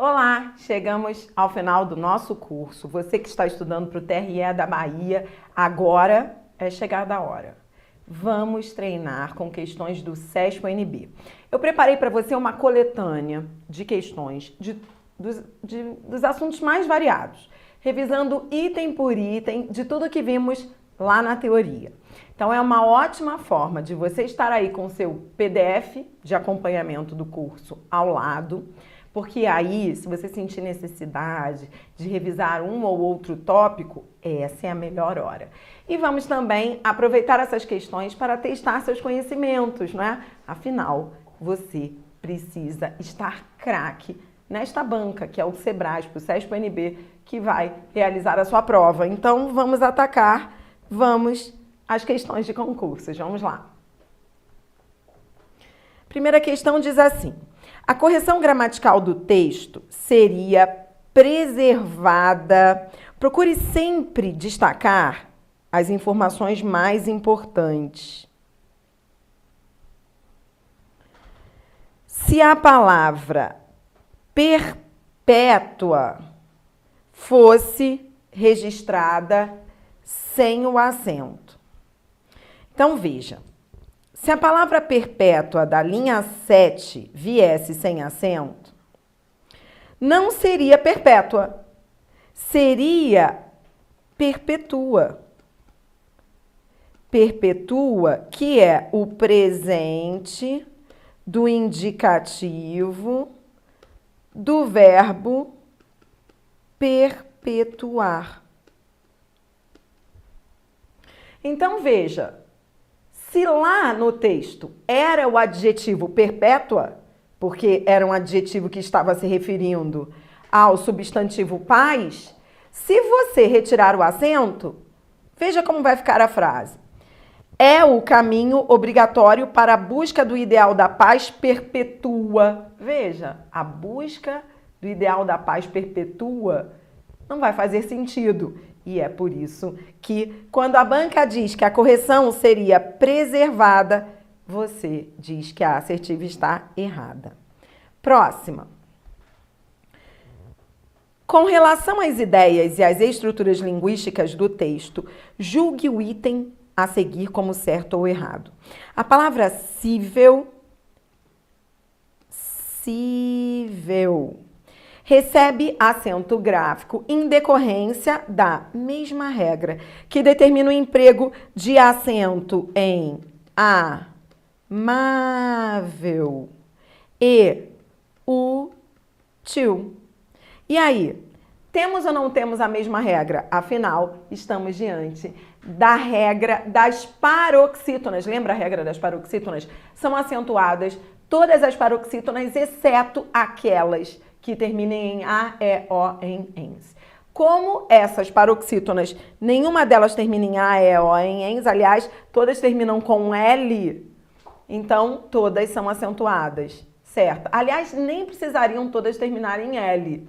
Olá, chegamos ao final do nosso curso. Você que está estudando para o TRE da Bahia, agora é chegada a hora. Vamos treinar com questões do SESP-UNB. Eu preparei para você uma coletânea de questões dos assuntos mais variados, revisando item por item de tudo que vimos lá na teoria. Então é uma ótima forma de você estar aí com o seu PDF de acompanhamento do curso ao lado, porque aí, se você sentir necessidade de revisar um ou outro tópico, essa é a melhor hora. E vamos também aproveitar essas questões para testar seus conhecimentos, não é? Afinal, você precisa estar craque nesta banca, que é o SEBRASP, o SESP-UNB, que vai realizar a sua prova. Então, vamos atacar, vamos às questões de concursos. Vamos lá. Primeira questão diz assim: a correção gramatical do texto seria preservada. Procure sempre destacar as informações mais importantes. Se a palavra perpétua fosse registrada sem o acento. Então, veja. Se a palavra perpétua da linha 7 viesse sem acento, não seria perpétua, seria perpetua. Perpetua, que é o presente do indicativo do verbo perpetuar. Então, veja. Se lá no texto era o adjetivo perpétua, porque era um adjetivo que estava se referindo ao substantivo paz, se você retirar o acento, veja como vai ficar a frase. É o caminho obrigatório para a busca do ideal da paz perpetua. Veja, a busca do ideal da paz perpetua não vai fazer sentido. E é por isso que, quando a banca diz que a correção seria preservada, você diz que a assertiva está errada. Próxima. Com relação às ideias e às estruturas linguísticas do texto, julgue o item a seguir como certo ou errado. A palavra cível recebe acento gráfico em decorrência da mesma regra que determina o emprego de acento em amável e útil. E aí, temos ou não temos a mesma regra? Afinal, estamos diante da regra das paroxítonas. Lembra a regra das paroxítonas? São acentuadas todas as paroxítonas, exceto aquelas que terminem em A, E, O, em ENS. Como essas paroxítonas, nenhuma delas termina em A, E, O, em ENS, aliás, todas terminam com L, então todas são acentuadas, certo? Aliás, nem precisariam todas terminarem em L,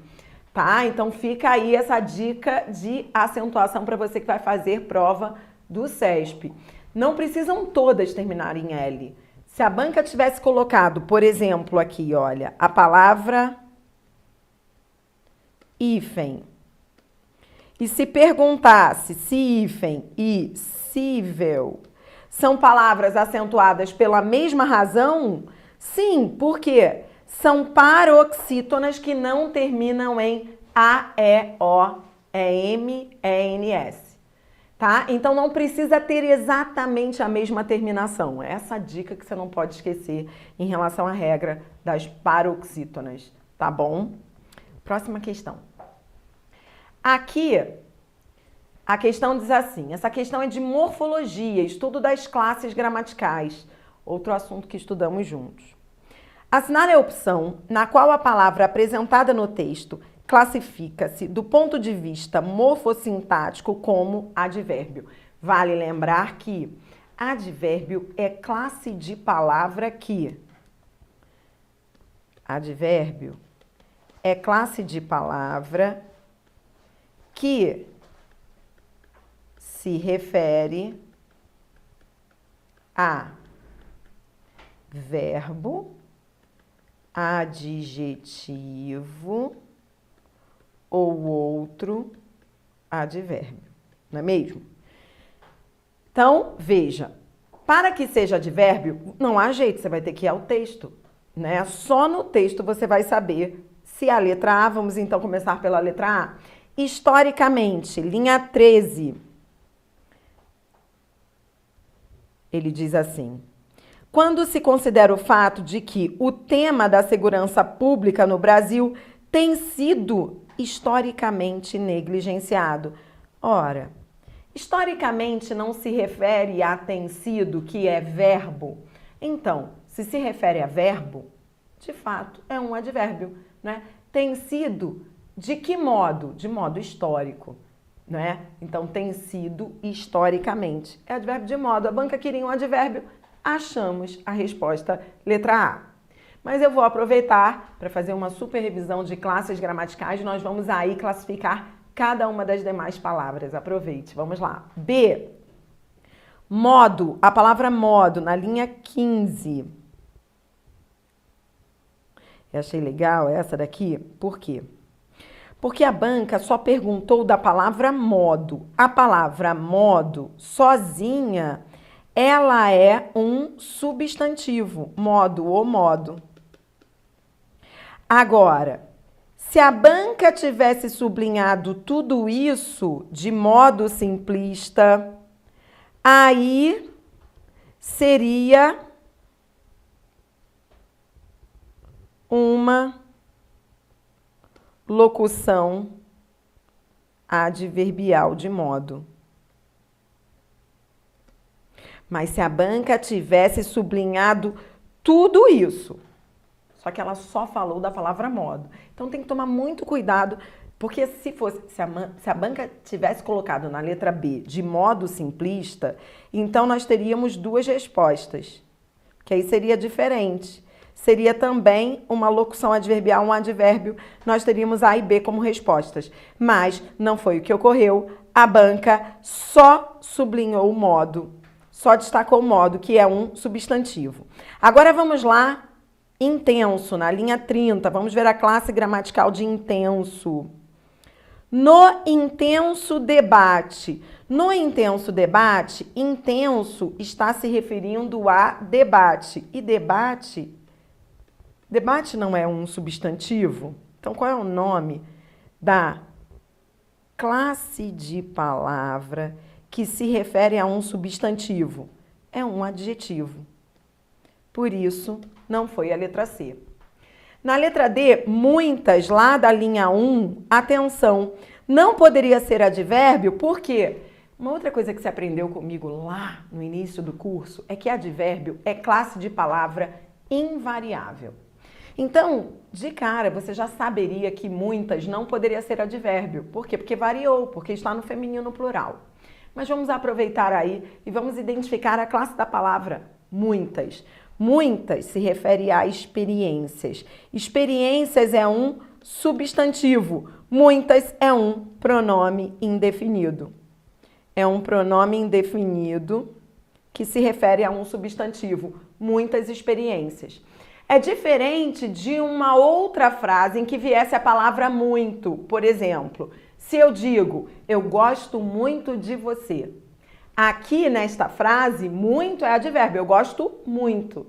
tá? Então fica aí essa dica de acentuação para você que vai fazer prova do SESP. Não precisam todas terminarem em L. Se a banca tivesse colocado, por exemplo, aqui, olha, a palavra hífen, e se perguntasse se hífen e cível são palavras acentuadas pela mesma razão, sim, porque são paroxítonas que não terminam em A, E, O, E, M, E, N, S. Tá? Então não precisa ter exatamente a mesma terminação. Essa dica que você não pode esquecer em relação à regra das paroxítonas, tá bom? Próxima questão. Aqui, a questão diz assim, essa questão é de morfologia, estudo das classes gramaticais, outro assunto que estudamos juntos. Assinale a opção na qual a palavra apresentada no texto classifica-se do ponto de vista morfossintático como advérbio. Vale lembrar que advérbio é classe de palavra que... Advérbio é classe de palavra que se refere a verbo adjetivo ou outro advérbio, não é mesmo? Então, veja, para que seja advérbio, não há jeito, você vai ter que ir ao texto, né? Só no texto você vai saber se é a letra A. Vamos então começar pela letra A. Historicamente, linha 13, ele diz assim: quando se considera o fato de que o tema da segurança pública no Brasil tem sido historicamente negligenciado. Ora, historicamente não se refere a tem sido, que é verbo. Então, se refere a verbo, de fato, é um advérbio, né? Tem sido de que modo? De modo histórico, né? Então, tem sido historicamente. É advérbio de modo. A banca queria um advérbio, achamos a resposta letra A. Mas eu vou aproveitar para fazer uma super revisão de classes gramaticais. Nós vamos aí classificar cada uma das demais palavras. Aproveite. Vamos lá. B. Modo. A palavra modo, na linha 15. Eu achei legal essa daqui. Por quê? Porque a banca só perguntou da palavra modo. A palavra modo, sozinha, ela é um substantivo. Modo ou modo. Agora, se a banca tivesse sublinhado tudo isso de modo simplista, aí seria uma locução adverbial de modo. Mas se a banca tivesse sublinhado tudo isso, só que ela só falou da palavra modo. Então tem que tomar muito cuidado, porque se a banca tivesse colocado na letra B de modo simplista, então nós teríamos duas respostas, que aí seria diferente. Seria também uma locução adverbial, um advérbio, nós teríamos A e B como respostas. Mas não foi o que ocorreu, a banca só sublinhou o modo, só destacou o modo, que é um substantivo. Agora vamos lá. Intenso, na linha 30, vamos ver a classe gramatical de intenso. No intenso debate. No intenso debate, intenso está se referindo a debate. E debate não é um substantivo? Então, qual é o nome da classe de palavra que se refere a um substantivo? É um adjetivo. Por isso, não foi a letra C. Na letra D, muitas, lá da linha 1, atenção, não poderia ser advérbio, por quê? Uma outra coisa que você aprendeu comigo lá no início do curso é que advérbio é classe de palavra invariável. Então, de cara, você já saberia que muitas não poderia ser advérbio. Por quê? Porque variou, porque está no feminino plural. Mas vamos aproveitar aí e vamos identificar a classe da palavra muitas. Muitas se refere a experiências. Experiências é um substantivo. Muitas é um pronome indefinido. É um pronome indefinido que se refere a um substantivo. Muitas experiências. É diferente de uma outra frase em que viesse a palavra muito. Por exemplo, se eu digo, eu gosto muito de você. Aqui, nesta frase, muito é advérbio, eu gosto muito.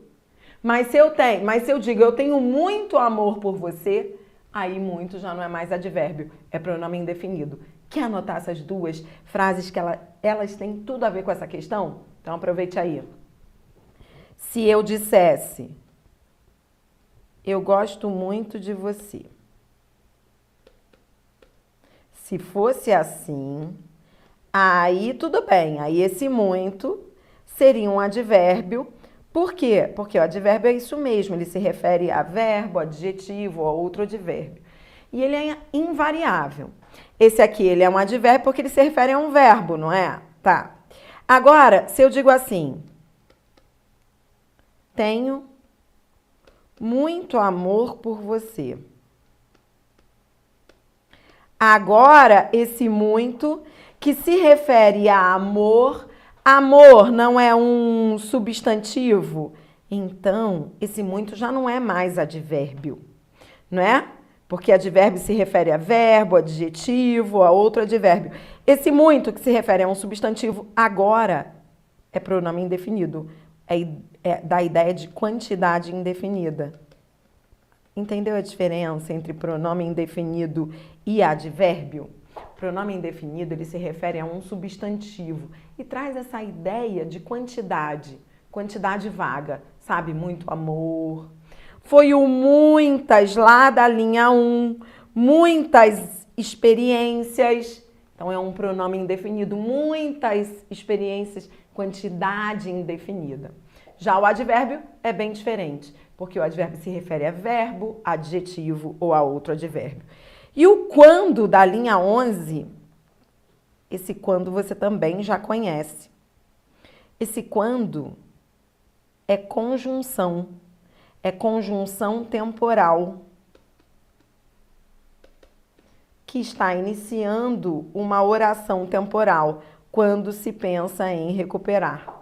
Mas se eu digo, eu tenho muito amor por você, aí muito já não é mais advérbio, é pronome indefinido. Quer anotar essas duas frases que elas têm tudo a ver com essa questão? Então, aproveite aí. Se eu dissesse, eu gosto muito de você. Se fosse assim, aí tudo bem, aí esse muito seria um advérbio. Por quê? Porque o advérbio é isso mesmo, ele se refere a verbo, adjetivo ou outro advérbio. E ele é invariável. Esse aqui, ele é um advérbio porque ele se refere a um verbo, não é? Tá. Agora, se eu digo assim, tenho muito amor por você. Agora, esse muito que se refere a amor, amor não é um substantivo, Então, esse muito já não é mais advérbio, não é? Porque advérbio se refere a verbo, adjetivo, a outro advérbio. Esse muito, que se refere a um substantivo, agora é pronome indefinido. É da ideia de quantidade indefinida. Entendeu a diferença entre pronome indefinido e advérbio? Pronome indefinido, ele se refere a um substantivo e traz essa ideia de quantidade vaga, sabe? Muito amor. Foi o muitas lá da linha 1, muitas experiências. Então é um pronome indefinido, muitas experiências, quantidade indefinida. Já o advérbio é bem diferente, porque o advérbio se refere a verbo, adjetivo ou a outro advérbio. E o quando da linha 11, esse quando você também já conhece. Esse quando é conjunção temporal, que está iniciando uma oração temporal quando se pensa em recuperar.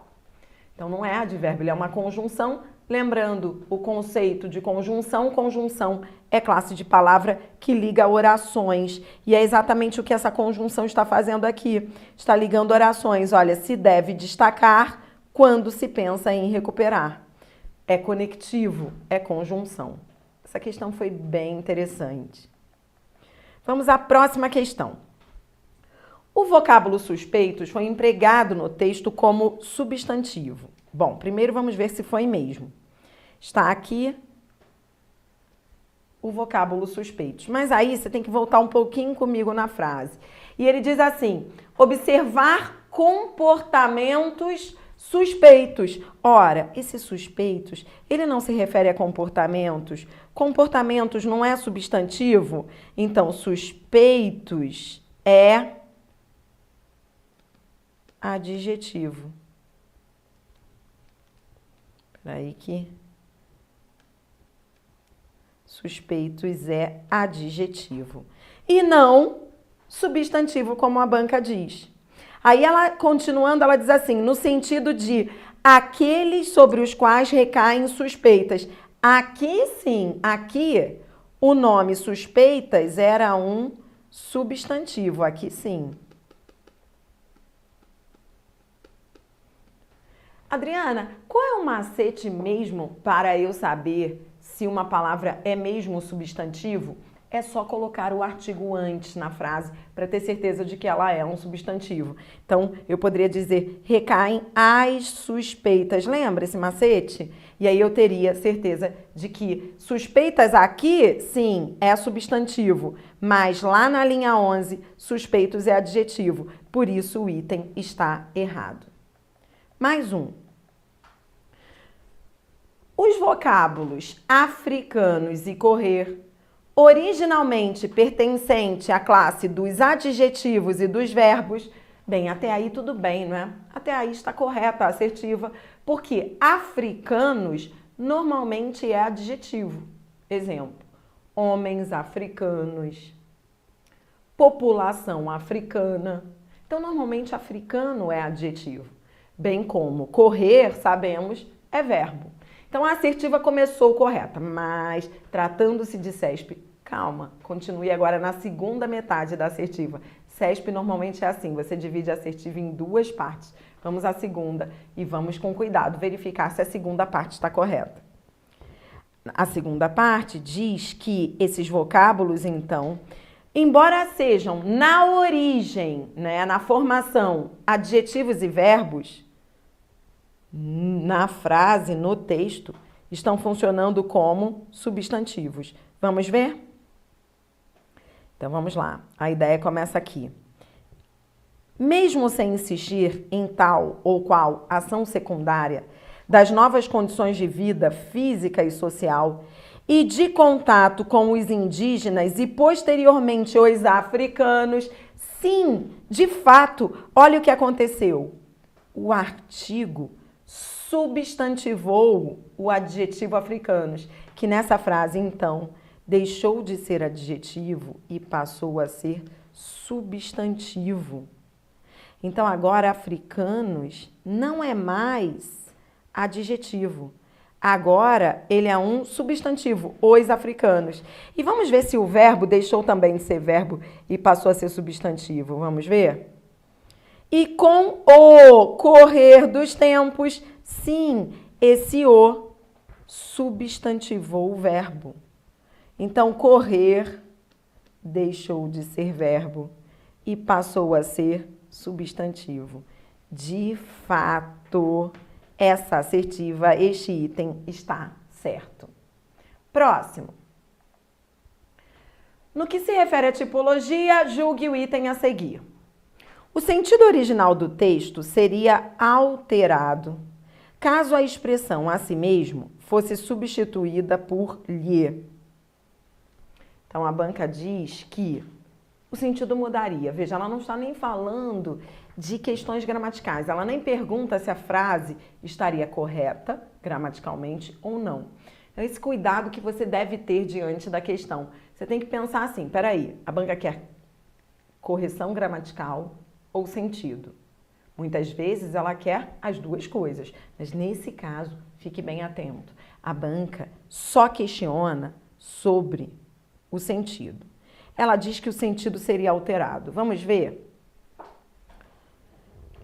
Então não é advérbio, ele é uma conjunção. Lembrando o conceito de conjunção, conjunção é classe de palavra que liga orações. E é exatamente o que essa conjunção está fazendo aqui. Está ligando orações. Olha, se deve destacar quando se pensa em recuperar. É conectivo, é conjunção. Essa questão foi bem interessante. Vamos à próxima questão. O vocábulo suspeitos foi empregado no texto como substantivo. Bom, primeiro vamos ver se foi mesmo. Está aqui o vocábulo suspeitos. Mas aí você tem que voltar um pouquinho comigo na frase. E ele diz assim: observar comportamentos suspeitos. Ora, esses suspeitos, ele não se refere a comportamentos. Comportamentos não é substantivo. Então, suspeitos é adjetivo. Espera aí que... Suspeitos é adjetivo. E não substantivo, como a banca diz. Aí, ela, continuando, ela diz assim, no sentido de aqueles sobre os quais recaem suspeitas. Aqui sim, aqui o nome suspeitas era um substantivo, aqui sim. Adriana, qual é o macete mesmo para eu saber se uma palavra é mesmo substantivo? É só colocar o artigo antes na frase para ter certeza de que ela é um substantivo. Então, eu poderia dizer, recaem as suspeitas. Lembra esse macete? E aí eu teria certeza de que suspeitas aqui, sim, é substantivo. Mas lá na linha 11, suspeitos é adjetivo. Por isso o item está errado. Mais um. Os vocábulos africanos e correr, originalmente pertencente à classe dos adjetivos e dos verbos, bem, até aí tudo bem, não é? Até aí está correta a assertiva, porque africanos normalmente é adjetivo. Exemplo, homens africanos, população africana. Então, normalmente, africano é adjetivo. Bem como correr, sabemos, é verbo. Então, a assertiva começou correta, mas tratando-se de CESP, calma, continue agora na segunda metade da assertiva. CESP normalmente é assim, você divide a assertiva em duas partes. Vamos à segunda e vamos com cuidado verificar se a segunda parte está correta. A segunda parte diz que esses vocábulos, então, embora sejam na origem, né, na formação, adjetivos e verbos, na frase, no texto, estão funcionando como substantivos. Vamos ver? Então, vamos lá. A ideia começa aqui. Mesmo sem insistir em tal ou qual ação secundária das novas condições de vida física e social e de contato com os indígenas e, posteriormente, os africanos, sim, de fato, olha o que aconteceu. O artigo substantivou o adjetivo africanos, que nessa frase, então, deixou de ser adjetivo e passou a ser substantivo. Então, agora, africanos não é mais adjetivo. Agora, ele é um substantivo, os africanos. E vamos ver se o verbo deixou também de ser verbo e passou a ser substantivo. Vamos ver? E com o correr dos tempos, sim, esse o substantivou o verbo. Então, correr deixou de ser verbo e passou a ser substantivo. De fato, essa assertiva, este item está certo. Próximo. No que se refere à tipologia, julgue o item a seguir. O sentido original do texto seria alterado caso a expressão a si mesmo fosse substituída por lhe. Então, a banca diz que o sentido mudaria. Veja, ela não está nem falando de questões gramaticais. Ela nem pergunta se a frase estaria correta gramaticalmente ou não. É esse cuidado que você deve ter diante da questão. Você tem que pensar assim, peraí, a banca quer correção gramatical ou sentido? Muitas vezes ela quer as duas coisas, mas nesse caso, fique bem atento. A banca só questiona sobre o sentido. Ela diz que o sentido seria alterado. Vamos ver?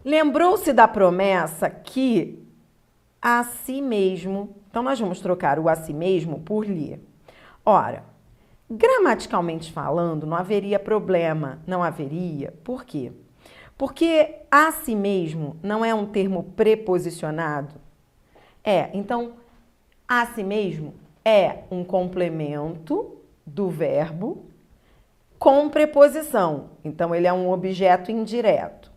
Lembrou-se da promessa que a si mesmo... Então, nós vamos trocar o a si mesmo por lhe. Ora, gramaticalmente falando, não haveria problema. Não haveria. Por quê? Porque a si mesmo não é um termo preposicionado. Então, a si mesmo é um complemento do verbo com preposição. Então, ele é um objeto indireto.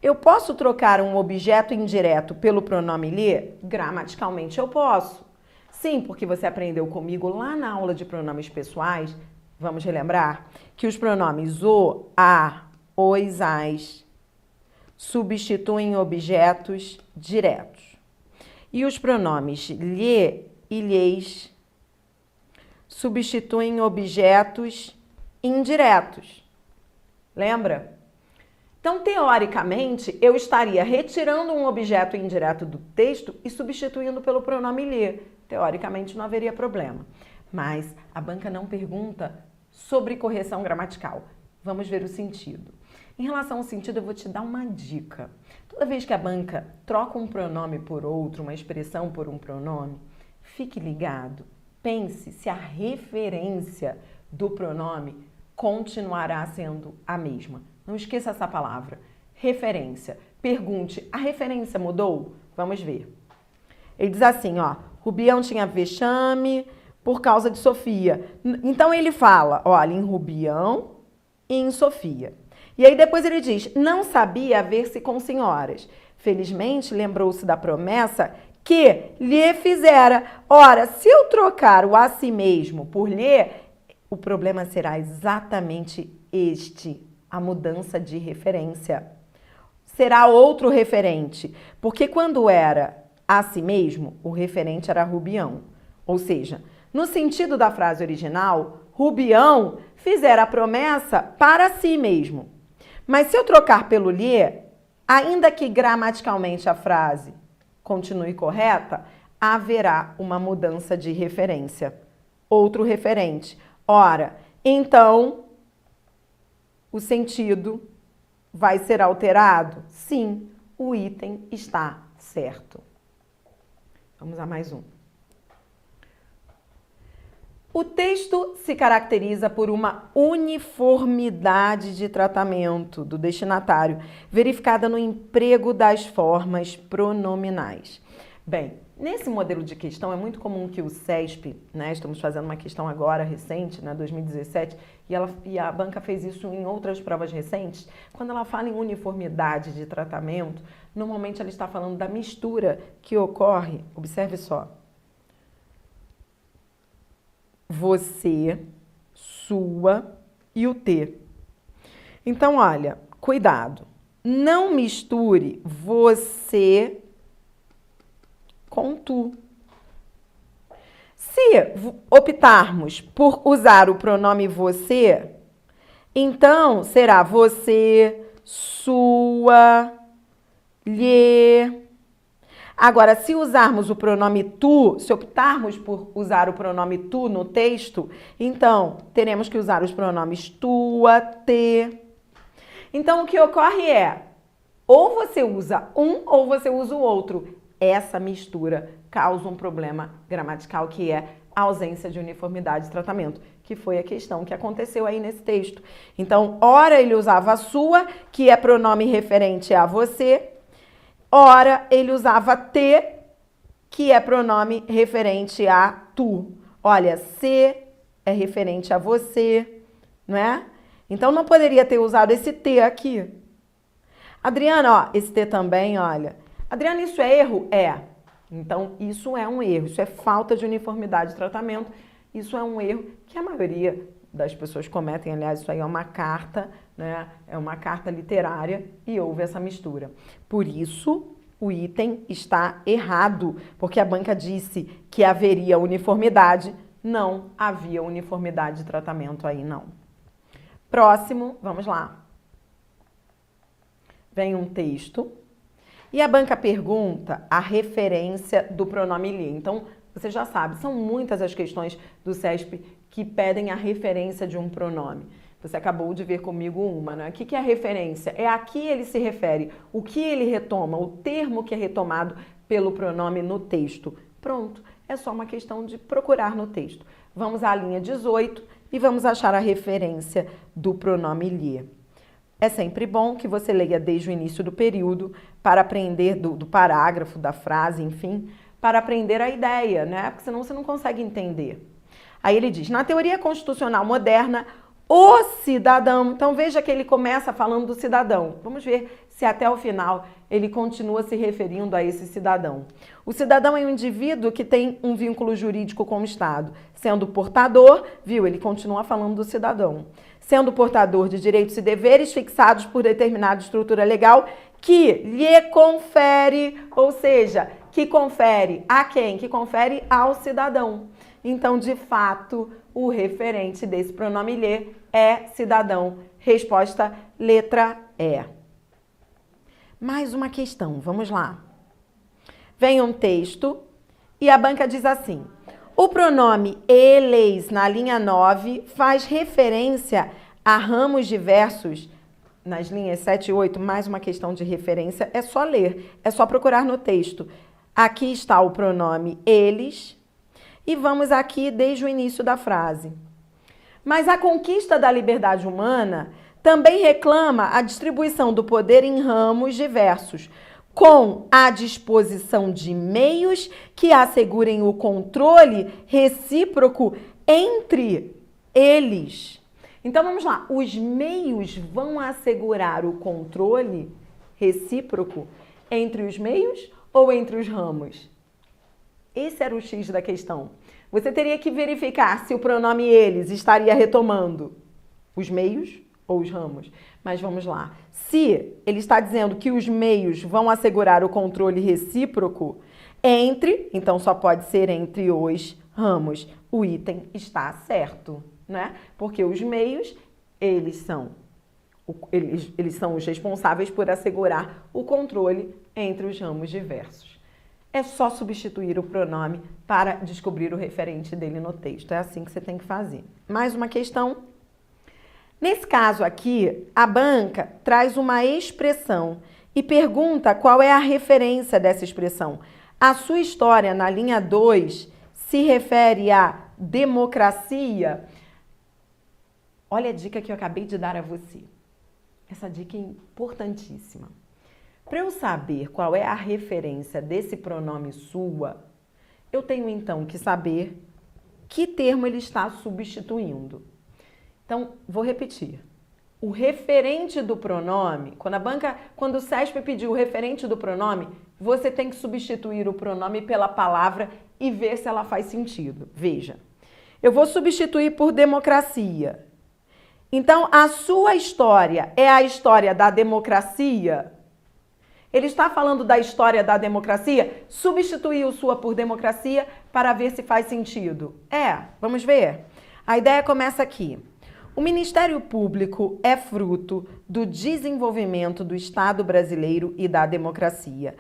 Eu posso trocar um objeto indireto pelo pronome lhe? Gramaticalmente eu posso. Sim, porque você aprendeu comigo lá na aula de pronomes pessoais, vamos relembrar, que os pronomes o, a, os, as substituem objetos diretos. E os pronomes lhe e lhes substituem objetos indiretos. Lembra? Então, teoricamente, eu estaria retirando um objeto indireto do texto e substituindo pelo pronome lhe. Teoricamente, não haveria problema. Mas a banca não pergunta sobre correção gramatical. Vamos ver o sentido. Em relação ao sentido, eu vou te dar uma dica. Toda vez que a banca troca um pronome por outro, uma expressão por um pronome, fique ligado. Pense se a referência do pronome continuará sendo a mesma. Não esqueça essa palavra. Referência. Pergunte, a referência mudou? Vamos ver. Ele diz assim, ó, Rubião tinha vexame por causa de Sofia. Então ele fala, olha, em Rubião e em Sofia. E aí depois ele diz, não sabia ver-se com senhoras. Felizmente lembrou-se da promessa que lhe fizera. Ora, se eu trocar o a si mesmo por lhe, o problema será exatamente este. A mudança de referência. Será outro referente, porque quando era a si mesmo, o referente era Rubião. Ou seja, no sentido da frase original, Rubião fizera a promessa para si mesmo. Mas se eu trocar pelo lhe, ainda que gramaticalmente a frase continue correta, haverá uma mudança de referência. Outro referente. Ora, então... o sentido vai ser alterado? Sim, o item está certo. Vamos a mais um. O texto se caracteriza por uma uniformidade de tratamento do destinatário, verificada no emprego das formas pronominais. Bem, nesse modelo de questão é muito comum que o CESP, estamos fazendo uma questão agora recente, 2017, e a banca fez isso em outras provas recentes. Quando ela fala em uniformidade de tratamento, normalmente ela está falando da mistura que ocorre, observe só, você, sua e o te. Então, olha, cuidado, não misture você com tu. Se optarmos por usar o pronome você, então será você, sua, lhe. Agora, se usarmos o pronome tu, se optarmos por usar o pronome tu no texto, então teremos que usar os pronomes tua, te. Então, o que ocorre é, ou você usa um ou você usa o outro. Essa mistura causa um problema gramatical que é a ausência de uniformidade de tratamento, que foi a questão que aconteceu aí nesse texto. Então, ora ele usava a sua, que é pronome referente a você, ora ele usava te, que é pronome referente a tu. Olha, se é referente a você, não é? Então, não poderia ter usado esse te aqui. Adriana, ó, esse te também, olha. Adriana, isso é erro? É. Então, isso é um erro, isso é falta de uniformidade de tratamento, isso é um erro que a maioria das pessoas cometem. Aliás, isso aí é uma carta, né? É uma carta literária e houve essa mistura. Por isso, o item está errado, porque a banca disse que haveria uniformidade, não havia uniformidade de tratamento aí, não. Próximo, vamos lá. Vem um texto. E a banca pergunta a referência do pronome lhe. Então, você já sabe, são muitas as questões do CESP que pedem a referência de um pronome. Você acabou de ver comigo uma, né? O que é a referência? É a que ele se refere, o que ele retoma, o termo que é retomado pelo pronome no texto. Pronto, é só uma questão de procurar no texto. Vamos à linha 18 e vamos achar a referência do pronome lhe. É sempre bom que você leia desde o início do período para aprender do parágrafo, da frase, enfim, para aprender a ideia, né? Porque senão você não consegue entender. Aí ele diz, na teoria constitucional moderna, o cidadão... Então veja que ele começa falando do cidadão. Vamos ver se até o final ele continua se referindo a esse cidadão. O cidadão é um indivíduo que tem um vínculo jurídico com o Estado. Sendo portador, viu? Ele continua falando do cidadão. Sendo portador de direitos e deveres fixados por determinada estrutura legal que lhe confere, ou seja, que confere a quem? Que confere ao cidadão. Então, de fato, o referente desse pronome lhe é cidadão. Resposta letra E. Mais uma questão, vamos lá. Vem um texto e a banca diz assim: o pronome eles, na linha 9, faz referência a ramos diversos. Nas linhas 7 e 8, mais uma questão de referência, é só ler, é só procurar no texto. Aqui está o pronome eles e vamos aqui desde o início da frase. Mas a conquista da liberdade humana também reclama a distribuição do poder em ramos diversos, com a disposição de meios que assegurem o controle recíproco entre eles. Então, vamos lá. Os meios vão assegurar o controle recíproco entre os meios ou entre os ramos? Esse era o X da questão. Você teria que verificar se o pronome eles estaria retomando os meios ou os ramos. Mas vamos lá. Se ele está dizendo que os meios vão assegurar o controle recíproco entre, então só pode ser entre os ramos. O item está certo, né? Porque os meios, eles são os responsáveis por assegurar o controle entre os ramos diversos. É só substituir o pronome para descobrir o referente dele no texto. É assim que você tem que fazer. Mais uma questão. Nesse caso aqui, a banca traz uma expressão e pergunta qual é a referência dessa expressão. A sua história, na linha 2, se refere à democracia. Olha a dica que eu acabei de dar a você. Essa dica é importantíssima. Para eu saber qual é a referência desse pronome sua, eu tenho então que saber que termo ele está substituindo. Então, vou repetir. O referente do pronome, quando o CESP pediu o referente do pronome, você tem que substituir o pronome pela palavra e ver se ela faz sentido. Veja, eu vou substituir por democracia. Então, a sua história é a história da democracia? Ele está falando da história da democracia? Substituir o sua por democracia para ver se faz sentido. Vamos ver. A ideia começa aqui. O Ministério Público é fruto do desenvolvimento do Estado brasileiro e da democracia.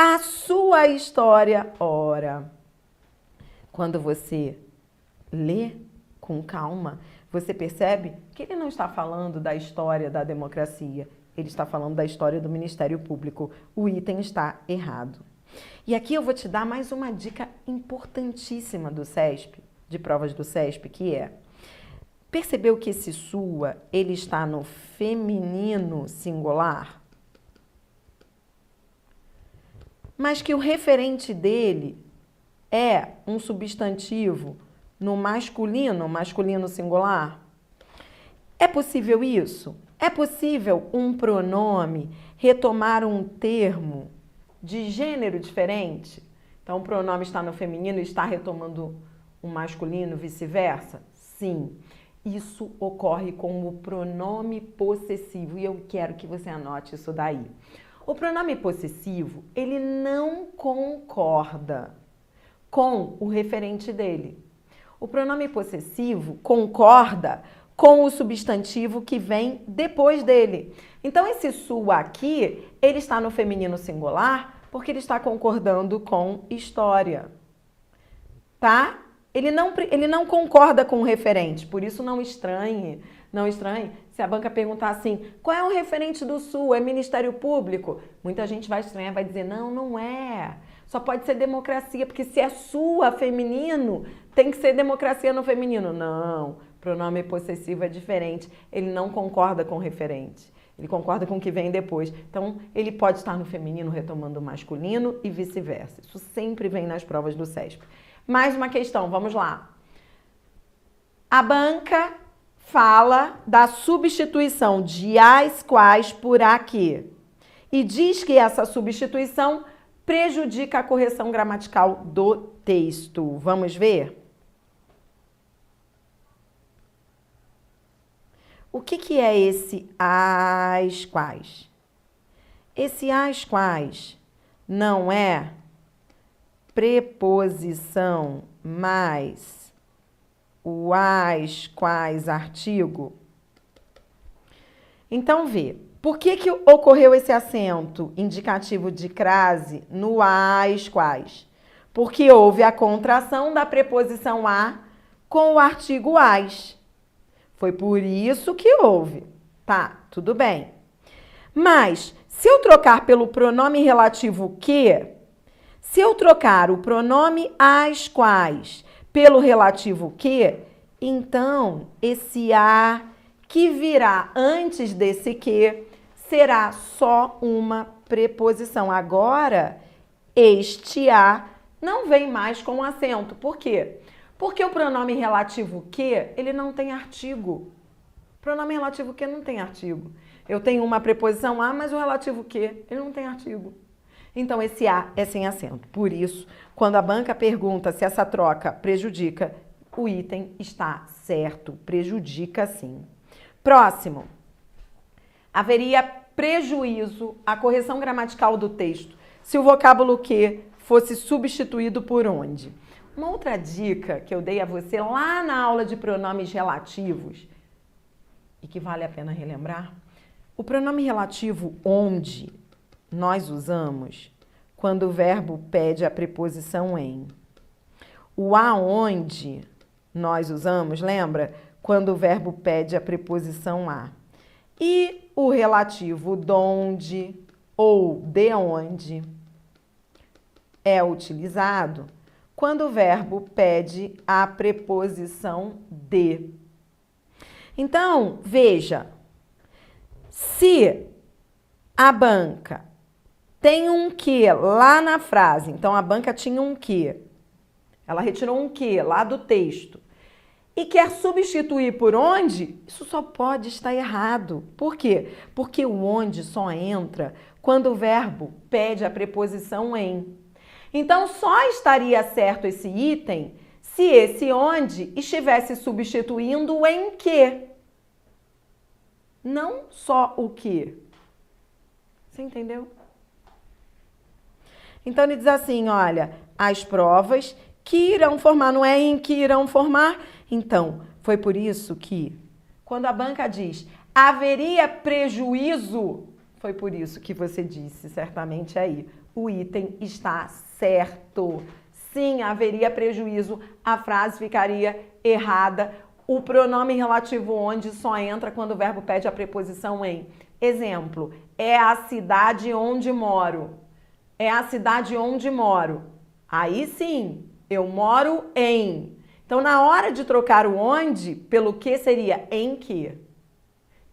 a sua história. Ora, quando você lê com calma, você percebe que ele não está falando da história da democracia, ele está falando da história do Ministério Público. O item está errado. E aqui eu vou te dar mais uma dica importantíssima do CESP, de provas do CESP, que é: percebeu que esse sua, ele está no feminino singular? Mas que o referente dele é um substantivo no masculino singular? É possível isso? É possível um pronome retomar um termo de gênero diferente? Então, o pronome está no feminino e está retomando um masculino, vice-versa? Sim. Isso ocorre com o pronome possessivo e eu quero que você anote isso daí. O pronome possessivo, ele não concorda com o referente dele. O pronome possessivo concorda com o substantivo que vem depois dele. Então, esse sua aqui, ele está no feminino singular porque ele está concordando com história, tá? Ele não concorda com o referente, por isso não estranhe se a banca perguntar assim, qual é o referente do Sul? É Ministério Público? Muita gente vai estranhar, vai dizer, não, não é. Só pode ser democracia, porque se é sua feminino, tem que ser democracia no feminino. Não, pronome possessivo é diferente, ele não concorda com o referente. Ele concorda com o que vem depois. Então, ele pode estar no feminino retomando o masculino e vice-versa. Isso sempre vem nas provas do CESP. Mais uma questão, vamos lá. A banca fala da substituição de as quais por a que. E diz que essa substituição prejudica a correção gramatical do texto. Vamos ver? O que é esse as quais? Esse as quais não é preposição mais o as quais artigo? Então, vê. Por que ocorreu esse acento indicativo de crase no as quais? Porque houve a contração da preposição a com o artigo as. Foi por isso que houve. Tá, tudo bem. Mas, se eu trocar pelo pronome relativo que, se eu trocar o pronome as quais pelo relativo que, então esse a que virá antes desse que será só uma preposição. Agora, este a não vem mais com acento. Por quê? Porque o pronome relativo que, ele não tem artigo. O pronome relativo que não tem artigo. Eu tenho uma preposição a, mas o relativo que, ele não tem artigo. Então, esse a é sem acento. Por isso, quando a banca pergunta se essa troca prejudica, o item está certo. Prejudica sim. Próximo. Haveria prejuízo à correção gramatical do texto se o vocábulo que fosse substituído por onde? Uma outra dica que eu dei a você lá na aula de pronomes relativos e que vale a pena relembrar, o pronome relativo onde nós usamos quando o verbo pede a preposição em. O aonde nós usamos, lembra? Quando o verbo pede a preposição a. E o relativo donde ou de onde é utilizado quando o verbo pede a preposição de. Então, veja, se a banca tem um que lá na frase, então a banca tinha um que, ela retirou um que lá do texto e quer substituir por onde, isso só pode estar errado. Por quê? Porque o onde só entra quando o verbo pede a preposição em. Então, só estaria certo esse item se esse onde estivesse substituindo o em que. Não só o que. Você entendeu? Então, ele diz assim, olha, as provas que irão formar, não é em que irão formar. Então, foi por isso que, quando a banca diz haveria prejuízo, foi por isso que você disse, certamente aí, o item está certo. Sim, haveria prejuízo, a frase ficaria errada. O pronome relativo onde só entra quando o verbo pede a preposição em. Exemplo, é a cidade onde moro. É a cidade onde moro. Aí sim, eu moro em. Então, na hora de trocar o onde, pelo que seria em que?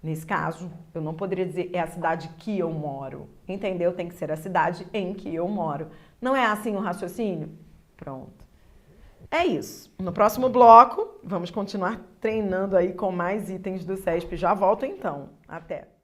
Nesse caso, eu não poderia dizer é a cidade que eu moro. Entendeu? Tem que ser a cidade em que eu moro. Não é assim o raciocínio? Pronto. É isso. No próximo bloco, vamos continuar treinando aí com mais itens do CESP. Já volto então. Até!